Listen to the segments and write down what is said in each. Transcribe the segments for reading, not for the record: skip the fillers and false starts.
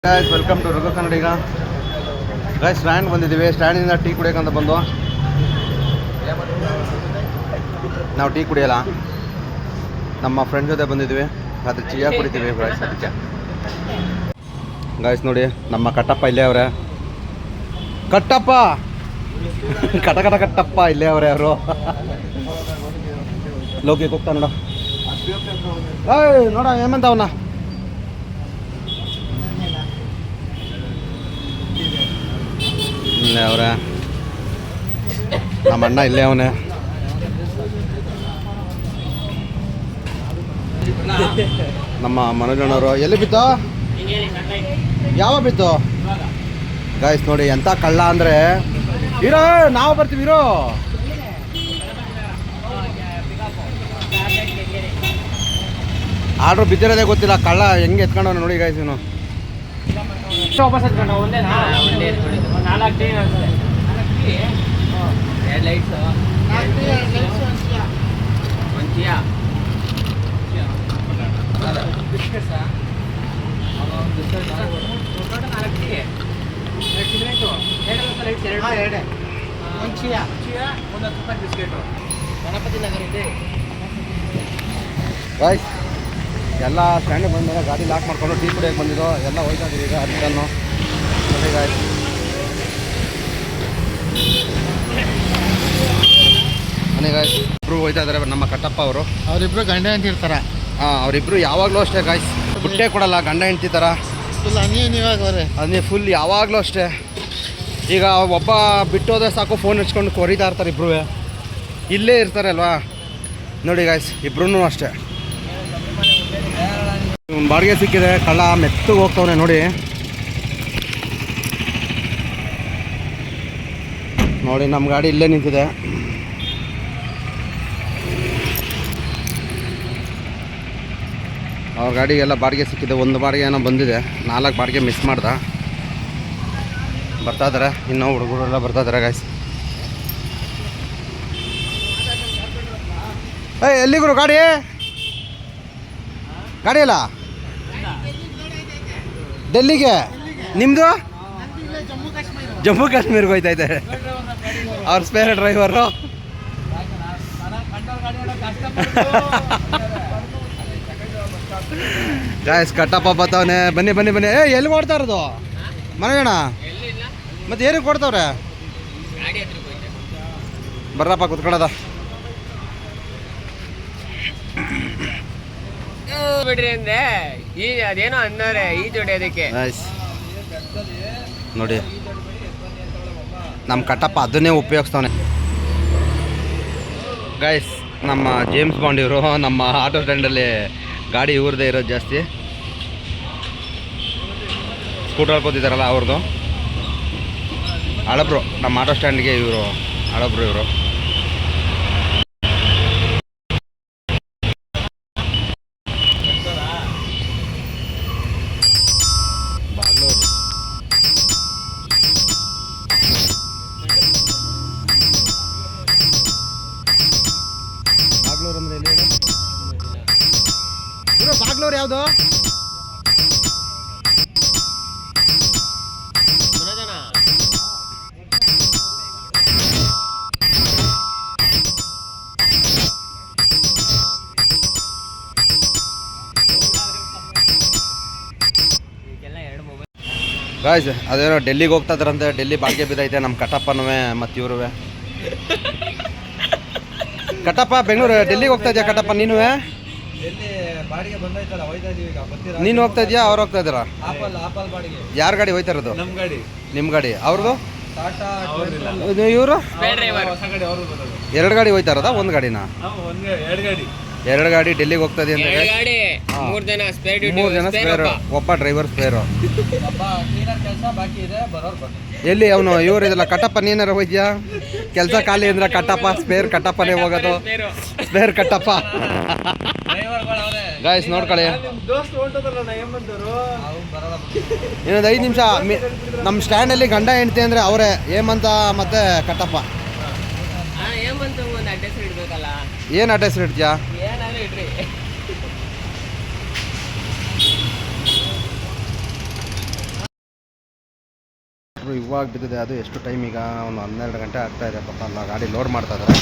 Guys welcome to Raghu Kannadiga. Guys stand ಬಂದಿದ್ದೀವಿ. ಸ್ಟ್ಯಾಂಡಿಂದ tea ಕುಡಿಯೋಕ್ಕಂತ ಬಂದು ನಾವು ಟೀ ಕುಡಿಯಲ್ಲ, ನಮ್ಮ ಫ್ರೆಂಡ್ ಜೊತೆ ಬಂದಿದ್ದೀವಿ. ಅದು ಚಿಯಾ ಕುಡಿತೀವಿ ಗೈಸ್. ಅದಕ್ಕೆ ಗೈಸ್ ನೋಡಿ ನಮ್ಮ ಕಟ್ಟಪ್ಪ ಇಲ್ಲೇ ಅವರೇ. ಕಟ್ಟಪ್ಪ ಕಟ್ಟಪ್ಪ ಇಲ್ಲೇ ಅವರೇ ಅವರು. ಲೋಕಿಗೆ ಹೋಗ್ತಾ ನೋಡ. ನೋಡ ಏಮಂತ ಅವನ ಇಲ್ಲೇ ಅವರ. ನಮ್ಮ ಅಣ್ಣ ಇಲ್ಲೇ ಅವನೇ. ನಮ್ಮ ಮನೋಜಣ್ಣವರು ಎಲ್ಲಿ ಬಿತ್ತು, ಯಾವ ಬಿತ್ತು ಗಾಯ್ಸ್ ನೋಡಿ ಎಂಥ ಕಳ್ಳ ಅಂದರೆ. ಇರೋ ನಾವು ಬರ್ತೀವಿ ಇರೋ. ಆರ್ಡ್ರ್ ಬಿದ್ದಿರೋದೇ ಗೊತ್ತಿಲ್ಲ, ಕಳ್ಳ ಹೆಂಗೆ ಎತ್ಕೊಂಡವನು ನೋಡಿ ಗಾಯ್ಸ್. ಇವನು ವಾಪಸ್ ಎತ್ಕೊಂಡು ಒಂದೇನಾ ನಾಲ್ಕು ಟೀ ಎರಡು ಲೈಟ್ಸ್ ಒಂದು ಚಿಯಾ ಬಿಸ್ಕೆಟ್ಸಾ ನಾಲ್ಕು ಟೀ ಎರಡು ಸಿಗರೇಟು ಎರಡು ಒಂದು ಚಿಯಾ ಒಂದು 10 ರೂಪಾಯಿ ಬಿಸ್ಕೆಟು ಗಣಪತಿ ನಗರ ಇದೆ ಗಾಯ್ಸ್. ಎಲ್ಲ ಸ್ಟ್ಯಾಂಡಿಗೆ ಬಂದಾಗ ಗಾಡಿ ಲಾಕ್ ಮಾಡ್ಕೊಂಡು ಟೀ ಕುಡಿಯೋಕೆ ಬಂದಿದ್ದು ಎಲ್ಲ ಹೋಯ್ತಾ ಇದೀವಿ ಈಗ. ಅದನ್ನು ನೋಡಿ ಗಾಯ್ಸ್. ಮನೆ ಗಾಯ್ಸ್ ಇಬ್ಬರು ಹೋಯ್ತಾ ಇದ್ದಾರೆ. ನಮ್ಮ ಕಟ್ಟಪ್ಪ ಅವರು, ಅವರಿಬ್ರು ಗಂಡ ಹೆಂಡತಿ ಇರ್ತಾರ. ಹಾಂ ಅವರಿಬ್ಬರು ಯಾವಾಗಲೂ ಅಷ್ಟೇ ಗಾಯ್ಸ್, ಬುಟ್ಟೆ ಕೊಡಲ್ಲ, ಗಂಡ ಹೆಂಡ್ತಿ ಥರ ಫುಲ್ ನೀವಾಗ ಅವ್ರೆ. ಅದೇ ಫುಲ್ ಯಾವಾಗಲೂ ಅಷ್ಟೇ. ಈಗ ಒಬ್ಬ ಬಿಟ್ಟೋದ್ರೆ ಸಾಕು ಫೋನ್ ಹಚ್ಕೊಂಡು ಕೊರಿತಾ ಇರ್ತಾರೆ ಇಬ್ಬರು. ಇಲ್ಲೇ ಇರ್ತಾರೆ ಅಲ್ವಾ. ನೋಡಿ ಗಾಯ್ಸ್ ಇಬ್ರು ಅಷ್ಟೇ. ಒಂದು ಬಾಡಿಗೆ ಸಿಕ್ಕಿದೆ, ಕಳ್ಳ ಮೆತ್ತಗೆ ಹೋಗ್ತವನೆ ನೋಡಿ. ನೋಡಿ ನಮ್ಮ ಗಾಡಿ ಇಲ್ಲೇ ನಿಂತಿದೆ. ಅವ್ರ ಗಾಡಿಗೆಲ್ಲ ಬಾಡಿಗೆ ಸಿಕ್ಕಿದೆ. ಒಂದು ಬಾಡಿಗೆ ಏನೋ ಬಂದಿದೆ, 4 ಬಾಡಿಗೆ ಮಿಸ್ ಮಾಡ್ದ. ಬರ್ತಾ ಇದ್ದಾರೆ ಇನ್ನೂ ಹುಡುಗರೆಲ್ಲ ಬರ್ತಾ ಇದ್ದಾರೆ ಗಾಯ್ಸ್. ಎಲ್ಲಿಗೂ ಗಾಡಿ ಅಲ್ಲ ಡೆಲ್ಲಿಗೆ. ನಿಮ್ಮದು ಜಮ್ಮು ಕಾಶ್ಮೀರ್ಗೆ ಹೋಯ್ತಾ ಇದೆ ಅವ್ರ ಸ್ಪೇರ್ ಡ್ರೈವರು. ಗಾಯ್ಸ್ ಕಟ್ಟಪ್ಪ ಬರ್ತಾವನೆ. ಬನ್ನಿ ಬನ್ನಿ ಬನ್ನಿ. ಎಲ್ಲಿ ಕೊಡ್ತಾ ಇರೋದು ಮನೆಗಣ? ಮತ್ತೆ ಏನಕ್ಕೆ ಕೊಡ್ತಾವ್ರೆ? ಬರ್ರಪ್ಪ ಕುತ್ಕೊಳ್ಳೋದ. ಬಿಡ್ರಿ ಅಂದೆ ಅದೇನೋ ಅನ್ನೋರೆ ಈ ಜೋಡಿ ಅದಕ್ಕೆ ನೋಡಿ ನಮ್ಮ ಕಟ್ಟಪ್ಪ ಅದನ್ನೇ ಉಪಯೋಗಿಸ್ತಾವನೆ ಗೈಸ್. ನಮ್ಮ ಜೇಮ್ಸ್ ಬಾಂಡ್ ಇವರು ನಮ್ಮ ಆಟೋ ಸ್ಟ್ಯಾಂಡಲ್ಲಿ ಗಾಡಿ ಇವ್ರದ್ದೇ ಇರೋದು ಜಾಸ್ತಿ. ಸ್ಕೂಟರ್ ಹಾಕೋತಿದ್ದಾರಲ್ಲ ಅವ್ರದ್ದು. ಹಳಬ್ರು ನಮ್ಮ ಆಟೋ ಸ್ಟ್ಯಾಂಡ್ಗೆ ಇವರು ಹಳಬ್ರು ಇವರು. ಬಾಗ್ಲೂರು ಅಂದರೆ ಎಲ್ಲಿ ಇವರು? ಬಾಗ್ಲೂರು ಯಾವುದು? ಗಾಯ್ಸ್ ಅದೇನೋ ಡೆಲ್ಲಿಗೆ ಹೋಗ್ತಾ ಇದ್ರಂತೆ. ಡೆಲ್ಲಿ ಬಾಡಿಗೆ ಬಿದ್ದೈತೆ ನಮ್ಮ ಕಟ್ಟಪ್ಪನೂ ಮತ್ತು ಇವರು. ಕಟ್ಟಪ್ಪ ಬೆಂಗಳೂರು ಡೆಲ್ಲಿಗೆ ಹೋಗ್ತಾ ಇದೆಯಾ ಕಟ್ಟಪ್ಪ? ನೀನು ನೀನು ಹೋಗ್ತಾ ಇದೆಯಾ? ಅವ್ರು ಹೋಗ್ತಾ ಇದ್ದಾರಾ? ಯಾರ ಗಾಡಿ ಹೋಯ್ತಾ ಇರೋದು? ನಿಮ್ಮ ಗಾಡಿ. ಅವ್ರದ್ದು ಇವರು 2 ಗಾಡಿ ಹೋಯ್ತಾ ಇರೋದಾ? ಒಂದು ಗಾಡಿನ? 2 ಗಾಡಿ ಡೆಲ್ಲಿಗೆ ಹೋಗ್ತಾ ಇದೆ ಅಂತ. 3 ಜನ ಸ್ಪೇರ್, ಒಬ್ಬ ಡ್ರೈವರ್ ಸ್ಪೇರು. ಎಲ್ಲಿ ಅವನು ಇವರು ಇದೆಲ್ಲ ಕಟ್ಟಪ್ಪ? ನೀನಾರ ಹೋಯ್ದ್ಯಾ? ಕೆಲಸ ಖಾಲಿ ಅಂದ್ರೆ ಕಟ್ಟಪ್ಪ ಸ್ಪೇರ್ ಕಟ್ಟಪ್ಪನೇ ಹೋಗೋದು. ಸ್ಪೇರ್ ಕಟ್ಟಪ್ಪ ಗಾಯ್ಸ್ ನೋಡ್ಕೊಳ್ಳಿ. ಇನ್ನೊಂದು 5 ನಿಮಿಷ ನಮ್ಮ ಸ್ಟ್ಯಾಂಡಲ್ಲಿ ಗಂಡ ಹೆಂಡ್ತಿ ಅಂದರೆ ಅವರೇ ಹೇಮಂತ ಮತ್ತು ಕಟ್ಟಪ್ಪ. ಏನು ಅಡ್ರೆಸ್ ಇಡ್ತೀಯಾ? ಆರ್ಡ್ರು ಇವಾಗ ಬಿದ್ದಿದೆ. ಅದು ಎಷ್ಟು ಟೈಮ್ ಈಗ ಒಂದು 12 ಗಂಟೆ ಆಗ್ತಾಯಿದೆ. ಪಾಪ ಅಲ್ಲ ಗಾಡಿ ಲೋಡ್ ಮಾಡ್ತಾಯಿದ್ದಾರೆ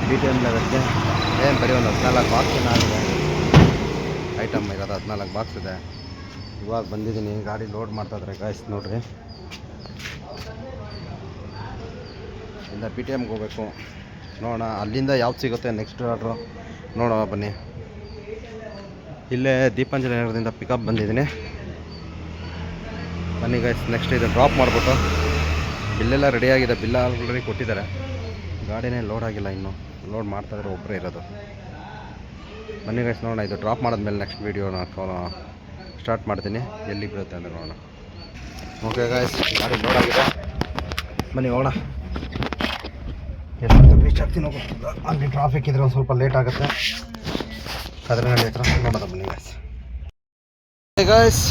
BTM ಲೆವೆಲ್ಗೆ. ಏನು ಬರೀ ಒಂದು 14 ಬಾಕ್ಸ್ ಆಗಿದೆ ಐಟಮ್ ಇರೋದು. 14 ಬಾಕ್ಸ್ ಇದೆ. ಇವಾಗ ಬಂದಿದ್ದೀನಿ, ಗಾಡಿ ಲೋಡ್ ಮಾಡ್ತಾಯಿದ್ದಾರೆ ಗಾಯ್ಸ್ ನೋಡ್ರಿ. ಇಂದ BTMಗೆ ಹೋಗ್ಬೇಕು. ನೋಡೋಣ ಅಲ್ಲಿಂದ ಯಾವ್ದು ಸಿಗುತ್ತೆ ನೆಕ್ಸ್ಟ್ ಆರ್ಡ್ರು ನೋಡೋಣ ಬನ್ನಿ. ಇಲ್ಲೇ ದೀಪಾಂಜಲಿ ನಗರದಿಂದ ಪಿಕಪ್ ಬಂದಿದ್ದೀನಿ. ಬನ್ನಿ ಗೈಸ್, ನೆಕ್ಸ್ಟ್ ಇದು ಡ್ರಾಪ್ ಮಾಡಿಬಿಟ್ಟು ಬಿಲ್ಲೆಲ್ಲ ರೆಡಿಯಾಗಿದೆ. ಬಿಲ್ ಆಲ್ರೆಡಿ ಕೊಟ್ಟಿದ್ದಾರೆ. ಗಾಡಿನೇ ಲೋಡ್ ಆಗಿಲ್ಲ, ಇನ್ನೂ ಲೋಡ್ ಮಾಡ್ತಾಯಿದ್ರೆ ಒಬ್ಬರೇ ಇರೋದು. ಬನ್ನಿ ಗೈಸ್ ನೋಡೋಣ. ಇದು ಡ್ರಾಪ್ ಮಾಡಿದ್ಮೇಲೆ ನೆಕ್ಸ್ಟ್ ವೀಡಿಯೋನ ಸ್ಟಾರ್ಟ್ ಮಾಡ್ತೀನಿ. ಎಲ್ಲಿ ಬೀಳುತ್ತೆ ಅಂದರೆ ನೋಡೋಣ. ಓಕೆ ಗೈಸ್, ಗಾಡಿ ಲೋಡ್ ಆಗಿದೆ. ಬನ್ನಿ ಹೋಗೋಣ. ಎಷ್ಟು ರೀಚ್ ಆಗ್ತೀನಿ ಗೊತ್ತಿಲ್ಲ. ಅಲ್ಲಿ ಟ್ರಾಫಿಕ್ ಇದ್ರೆ ಒಂದು ಸ್ವಲ್ಪ ಲೇಟ್ ಆಗುತ್ತೆ. ಕದ್ರನಹಳ್ಳಿ ಹತ್ರ ನೋಡೋಣ ಬನ್ನಿ ಗೈಸ್.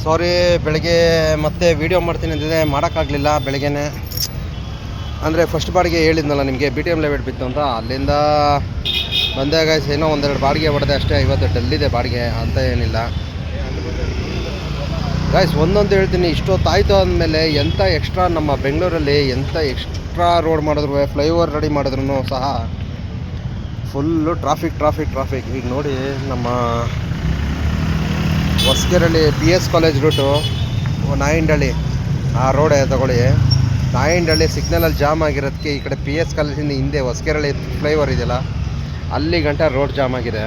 ಸಾರಿ, ಬೆಳಗ್ಗೆ ಮತ್ತೆ ವೀಡಿಯೋ ಮಾಡ್ತೀನಿ ಅಂತಿದೆ, ಮಾಡೋಕ್ಕಾಗಲಿಲ್ಲ ಬೆಳಗ್ಗೆನೇ. ಅಂದರೆ ಫಸ್ಟ್ ಬಾಡಿಗೆ ಹೇಳಿದ್ನಲ್ಲ ನಿಮಗೆ, BTM ಲೆವೆಟ್ ಬಿತ್ತು ಅಂತ. ಅಲ್ಲಿಂದ ಬಂದೆ ಗೈಸ್. ಏನೋ ಒಂದೆರಡು ಬಾಡಿಗೆ ಹೊಡೆದೆ ಅಷ್ಟೇ. ಇವತ್ತು ಡಲ್ಲಿದೆ ಬಾಡಿಗೆ ಅಂತ ಏನಿಲ್ಲ ಗೈಸ್. ಒಂದೊಂದು ಹೇಳ್ತೀನಿ, ಇಷ್ಟೊತ್ತಾಯಿತು ಅಂದಮೇಲೆ ಎಂಥ ಎಕ್ಸ್ಟ್ರಾ ನಮ್ಮ ಬೆಂಗಳೂರಲ್ಲಿ ಎಂಥ ಎಕ್ಸ್ಟ್ರಾ ರೋಡ್ ಮಾಡಿದ್ರು, ಫ್ಲೈಓವರ್ ರೆಡಿ ಮಾಡಿದ್ರು ಸಹ ಫುಲ್ಲು ಟ್ರಾಫಿಕ್. ಈಗ ನೋಡಿ, ನಮ್ಮ ಹೊಸಕೆರಳ್ಳಿ PS ಕಾಲೇಜ್ ರೂಟು ನಾಯಿಂಡಳ್ಳಿ ಆ ರೋಡೇ ತಗೊಳ್ಳಿ. ನಾಯಿಂಡಳ್ಳಿ ಸಿಗ್ನಲಲ್ಲಿ ಜಾಮ್ ಆಗಿರೋದಕ್ಕೆ ಈ ಕಡೆ PS ಕಾಲೇಜಿಂದ ಹಿಂದೆ ಹೊಸಕೆರಳ್ಳಿ ಫ್ಲೈಓವರ್ ಇದೆಯಲ್ಲ, ಅಲ್ಲಿ ಗಂಟ ರೋಡ್ ಜಾಮ್ ಆಗಿದೆ.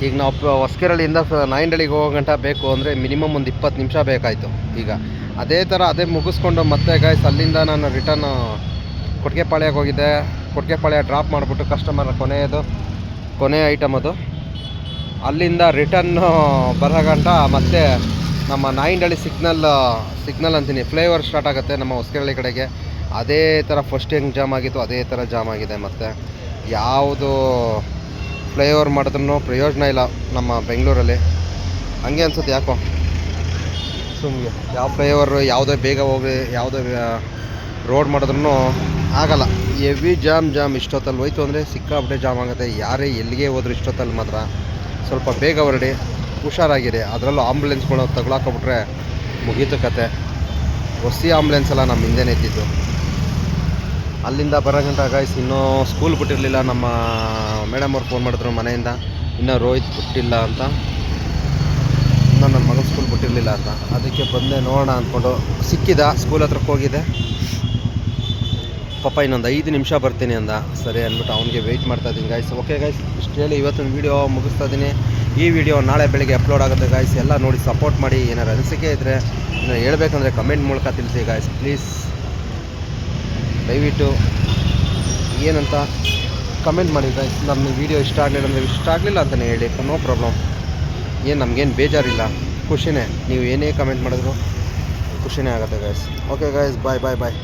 ಈಗ ನಾವು ಹೊಸಕೆರಳ್ಳಿಯಿಂದ ನಾಯಿಂಡಳ್ಳಿಗೆ ಹೋಗೋ ಗಂಟ ಬೇಕು ಅಂದರೆ ಮಿನಿಮಮ್ ಒಂದು 20 ನಿಮಿಷ ಬೇಕಾಯಿತು. ಈಗ ಅದೇ ಮುಗಿಸ್ಕೊಂಡು ಮತ್ತೆ ಗೈಸ್ ಅಲ್ಲಿಂದ ನಾನು ರಿಟರ್ನ್ ಕೊಟ್ಟಿಗೆಪಾಳ್ಯಕ್ಕೆ ಹೋಗಿದ್ದೆ. ಕೊಟ್ಟಿಗೆಪಾಳ್ಯ ಡ್ರಾಪ್ ಮಾಡಿಬಿಟ್ಟು ಕಸ್ಟಮರ್ ಕೊನೆ ಐಟಮ್ ಅದು. ಅಲ್ಲಿಂದ ರಿಟರ್ನು ಬರೋ ಗಂಟ ಮತ್ತೆ ನಮ್ಮ ನಾಯಿಂಡಳ್ಳಿ ಸಿಗ್ನಲ್ ಅಂತೀನಿ, ಫ್ಲೈಓವರ್ ಸ್ಟಾರ್ಟ್ ಆಗುತ್ತೆ ನಮ್ಮ ಹೊಸಕೆರಳ್ಳಿ ಕಡೆಗೆ. ಅದೇ ಥರ ಫಸ್ಟ್ ಹೆಂಗೆ ಜಾಮ್ ಆಗಿತ್ತು ಅದೇ ಥರ ಜಾಮ್ ಆಗಿದೆ. ಮತ್ತು ಯಾವುದು ಫ್ಲೈಓವರ್ ಮಾಡಿದ್ರೂ ಪ್ರಯೋಜನ ಇಲ್ಲ ನಮ್ಮ ಬೆಂಗಳೂರಲ್ಲಿ. ಹಂಗೆ ಅನ್ಸುತ್ತೆ ಯಾಕೋ ಸುಮ್ಮನೆ. ಯಾವ ಫ್ಲೈಓವರು ಯಾವುದೇ ಬೇಗ ಹೋಗಿ ಯಾವುದೇ ರೋಡ್ ಮಾಡಿದ್ರೂ ಆಗಲ್ಲ. ಹೆವಿ ಜಾಮ್ ಇಷ್ಟೊತ್ತಲ್ಲಿ ಹೋಯ್ತು ಅಂದರೆ ಸಿಕ್ಕಾಪಟ್ಟೆ ಜಾಮ್ ಆಗುತ್ತೆ. ಯಾರೇ ಎಲ್ಲಿಗೆ ಹೋದ್ರು ಇಷ್ಟೊತ್ತಲ್ಲಿ ಮಾತ್ರ ಸ್ವಲ್ಪ ಬೇಗ ಹೊರಡಿ, ಹುಷಾರಾಗಿದೆ. ಅದರಲ್ಲೂ ಆಂಬುಲೆನ್ಸ್ಗಳು ತಗೊಳಾಕೊಬಿಟ್ರೆ ಮುಗೀತು ಕತೆ. ಹೊಸ ಆಂಬುಲೆನ್ಸ್ ಎಲ್ಲ ನಮ್ಮ ಹಿಂದೆನೇ ಇದ್ದಿದ್ದು. ಅಲ್ಲಿಂದ ಬರೋ ಗಂಟ ಗೈಸ್ ಇನ್ನೂ ಸ್ಕೂಲ್ ಬಿಟ್ಟಿರಲಿಲ್ಲ. ನಮ್ಮ ಮೇಡಮ್ ಅವ್ರು ಫೋನ್ ಮಾಡಿದ್ರು ಮನೆಯಿಂದ, ಇನ್ನೂ ರೋಹಿತ್ ಬಿಟ್ಟಿಲ್ಲ ಅಂತ, ಇನ್ನೂ ನನ್ನ ಮಗನ ಸ್ಕೂಲ್ ಬಿಟ್ಟಿರಲಿಲ್ಲ ಅಂತ. ಅದಕ್ಕೆ ಬಂದೆ ನೋಡೋಣ ಅಂದ್ಕೊಂಡು ಸಿಕ್ಕಿದ. ಸ್ಕೂಲ್ ಹತ್ರಕ್ಕೆ ಹೋಗಿದೆ. ಪಾಪ ಇನ್ನೊಂದು 5 ನಿಮಿಷ ಬರ್ತೀನಿ ಅಂದ. ಸರಿ ಅಂದ್ಬಿಟ್ಟು ಅವನಿಗೆ ವೆಯ್ಟ್ ಮಾಡ್ತಾಯಿದ್ದೀನಿ ಗೈಸ್. ಓಕೆ ಗೈಸ್, ಇಷ್ಟು ಹೇಳಿ ಇವತ್ತಿನ ವೀಡಿಯೋ ಮುಗಿಸ್ತಾ ಇದ್ದೀನಿ. ಈ ವಿಡಿಯೋ ನಾಳೆ ಬೆಳಗ್ಗೆ ಅಪ್ಲೋಡ್ ಆಗುತ್ತೆ ಗೈಸ್. ಎಲ್ಲ ನೋಡಿ ಸಪೋರ್ಟ್ ಮಾಡಿ. ಏನಾರು ಅನಿಸಿಕೆ ಇದ್ದರೆ ಇನ್ನು ಹೇಳ್ಬೇಕಂದ್ರೆ ಕಮೆಂಟ್ ಮೂಲಕ ತಿಳಿಸಿ ಗೈಸ್ ಪ್ಲೀಸ್. ದಯವಿಟ್ಟು ಏನಂತ ಕಮೆಂಟ್ ಮಾಡಿ ಗೈಸ್. ನಮ್ಮ ವೀಡಿಯೋ ಇಷ್ಟ ಆಗಲಿಲ್ಲ ಅಂತಲೇ ಹೇಳಿ, ನೋ ಪ್ರಾಬ್ಲಮ್. ಏನು ನಮಗೇನು ಬೇಜಾರಿಲ್ಲ, ಖುಷಿನೇ. ನೀವು ಏನೇ ಕಮೆಂಟ್ ಮಾಡಿದ್ರು ಖುಷಿನೇ ಆಗುತ್ತೆ ಗೈಸ್. ಓಕೆ ಗೈಸ್, ಬಾಯ್.